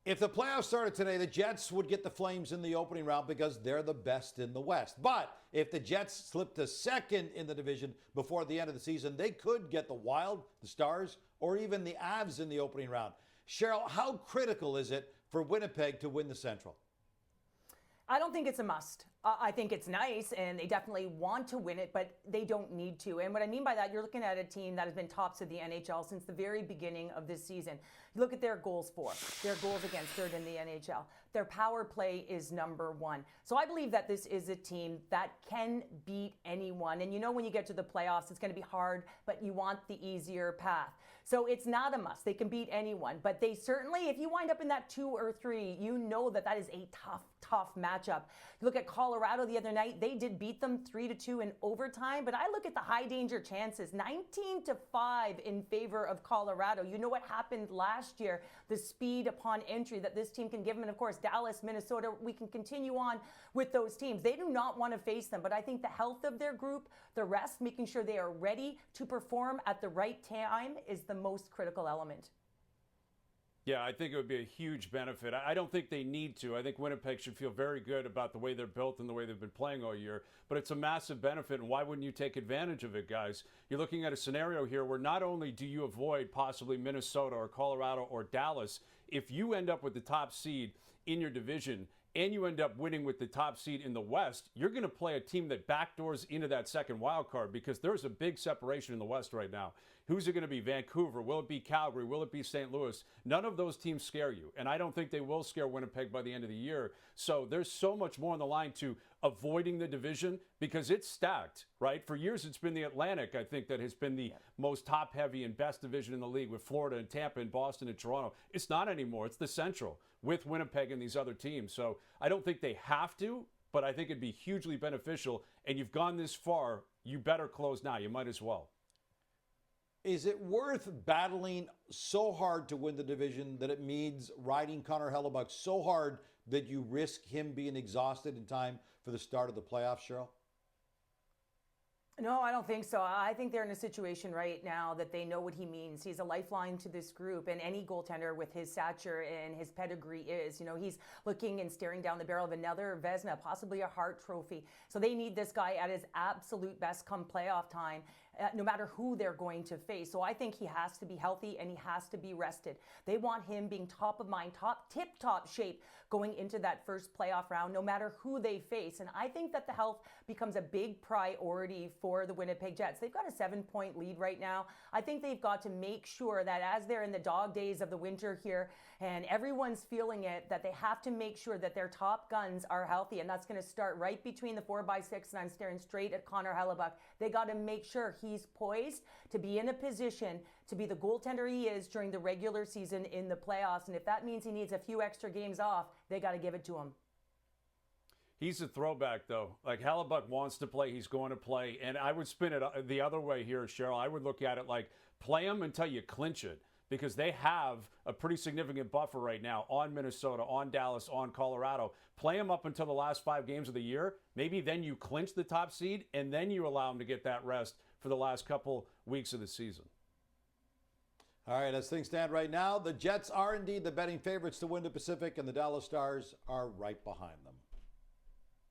If the playoffs started today, the Jets would get the Flames in the opening round because they're the best in the West. But if the Jets slipped to second in the division before the end of the season, they could get the Wild, the Stars, or even the Avs in the opening round. Cheryl, how critical is it for Winnipeg to win the Central? I don't think it's a must. I think it's nice, and they definitely want to win it, but they don't need to. And what I mean by that, you're looking at a team that has been tops of the NHL since the very beginning of this season. You look at their goals for, their goals against, third in the NHL. Their power play is number one. So I believe that this is a team that can beat anyone. And you know when you get to the playoffs, it's going to be hard, but you want the easier path. So it's not a must. They can beat anyone, but they certainly, if you wind up in that 2 or 3, you know that is a tough matchup. You look at Colorado the other night, they did beat them 3-2 in overtime, but I look at the high danger chances, 19-5 in favor of Colorado. You know what happened last year, the speed upon entry that this team can give them. And of course, Dallas, Minnesota, we can continue on with those teams. They do not want to face them, but I think the health of their group, the rest, making sure they are ready to perform at the right time is the most critical element. Yeah, I think it would be a huge benefit. I don't think they need to. I think Winnipeg should feel very good about the way they're built and the way they've been playing all year. But it's a massive benefit, and why wouldn't you take advantage of it, guys? You're looking at a scenario here where not only do you avoid possibly Minnesota or Colorado or Dallas, if you end up with the top seed in your division and you end up winning with the top seed in the West, you're going to play a team that backdoors into that second wild card because there's a big separation in the West right now. Who's it going to be? Vancouver? Will it be Calgary? Will it be St. Louis? None of those teams scare you, and I don't think they will scare Winnipeg by the end of the year. So there's so much more on the line to avoiding the division because it's stacked, right? For years, it's been the Atlantic, I think, that has been the most top-heavy and best division in the league with Florida and Tampa and Boston and Toronto. It's not anymore. It's the Central with Winnipeg and these other teams. So I don't think they have to, but I think it'd be hugely beneficial. And you've gone this far, you better close now. You might as well. Is it worth battling so hard to win the division that it means riding Connor Hellebuyck so hard that you risk him being exhausted in time for the start of the playoffs, Cheryl? No, I don't think so. I think they're in a situation right now that they know what he means. He's a lifeline to this group, and any goaltender with his stature and his pedigree is. You know, he's looking and staring down the barrel of another Vezina, possibly a Hart Trophy. So they need this guy at his absolute best come playoff time, no matter who they're going to face. So I think he has to be healthy and he has to be rested. They want him being top of mind, tip-top shape going into that first playoff round, no matter who they face. And I think that the health becomes a big priority for the Winnipeg Jets. They've got a 7-point lead right now. I think they've got to make sure that as they're in the dog days of the winter here and everyone's feeling it, that they have to make sure that their top guns are healthy. And that's going to start right between the 4x6, and I'm staring straight at Connor Hellebuyck. They got to make sure he's poised to be in a position to be the goaltender he is during the regular season in the playoffs. And if that means he needs a few extra games off, they got to give it to him. He's a throwback, though. Like, Hellebuyck wants to play, he's going to play. And I would spin it the other way here, Cheryl. I would look at it like, play him until you clinch it, because they have a pretty significant buffer right now on Minnesota, on Dallas, on Colorado. Play him up until the last 5 games of the year. Maybe then you clinch the top seed, and then you allow him to get that rest for the last couple weeks of the season. All right, as things stand right now, the Jets are indeed the betting favorites to win the Pacific, and the Dallas Stars are right behind them.